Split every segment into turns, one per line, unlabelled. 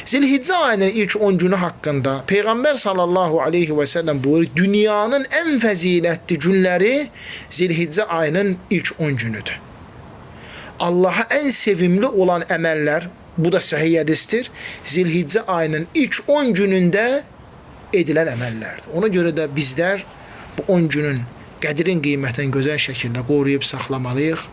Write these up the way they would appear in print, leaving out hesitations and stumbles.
Zilhiccə ayının ilk 10 günü haqqında Peyğəmbər sallallahu aleyhi və səlləm buyurur, dünyanın ən fəzilətli günləri Zilhiccə ayının ilk 10 günüdür. Allaha ən sevimli olan əməllər, bu da səhih hədisdir, Zilhiccə ayının ilk 10 günündə edilən əməllərdir. Ona görə də bizlər bu 10 günün qədrin qiymətini gözəl şəkildə qoruyub saxlamalıyıq.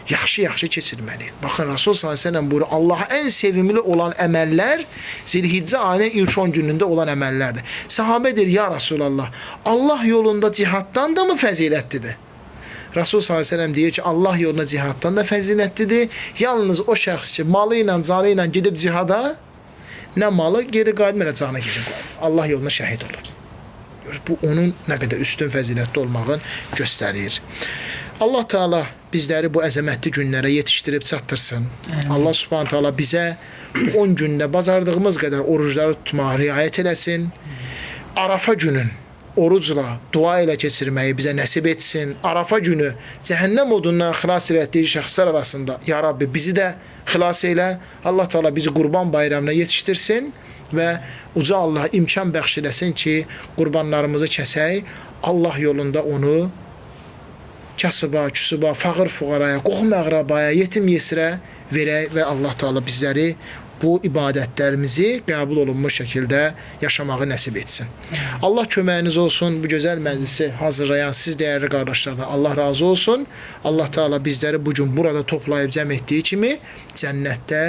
Yaxşı keçirməliyik. Baxın, Rasul s.ə.v buyurur, Allaha ən sevimli olan əməllər Zilhiccə ayının ilk 10 günündə olan əməllərdir. Səhabə deyir, ya Rasulallah, Allah yolunda cihaddan da mı fəzilətlidir? Rasul s.ə.v deyir ki, Allah yolunda cihaddan da fəzilətlidir. Yalnız o şəxs ki, malı ilə, canı ilə gedib cihada, nə malı geri qayıdmır, nə canı geri qayıdmır. Allah yolunda şəhid olur. Bu, onun nə qədər üstün fəzilətli olmağın göstərir. Allah Teala bizləri bu əzəmətli günlərə yetişdirib çatdırsın. Allah Subhanahu Teala bizə 10 gündə bacardığımız qədər orucları tutmağa riayət eləsin. Arafa günün orucla, dua ilə keçirməyi bizə nəsib etsin. Arafa günü cəhənnəm odundan xilas etdiyi şəxslər arasında, ya Rabbi, bizi də xilas elə. Allah Teala bizi Qurban bayramına yetişdirsin və uca Allah imkan bəxş eləsin ki, qurbanlarımızı kəsək, Allah yolunda onu kasıba, küsuba, fağır fuqaraya, qohum əqrabaya, yetim yesirə verək və Allah Teala bizləri bu ibadətlərimizi qəbul olunmuş şəkildə yaşamağı nəsib etsin. Allah köməyiniz olsun. Bu gözəl məclisi hazırlayan siz dəyərli qardaşlardan Allah razı olsun. Allah Teala bizləri bugün burada toplayıb cəm etdiyi kimi cənnətdə,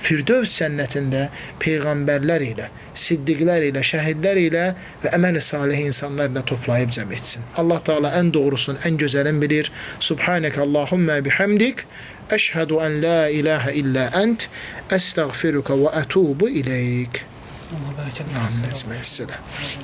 Firdevs cənnətində peyğəmbərlər ilə, siddiqlər ilə, şəhidlər ilə və əməl-i salih insanlar ilə toplayıb cəm etsin. Allah Teala ən doğrusunu, ən gözəlini bilir. Subhaneke Allahumma bihamdik. Əşhədu ən la ilahə illə ənt. Əstəğfiruka və ətubu iləyik.
Allah bərəkət
Amin.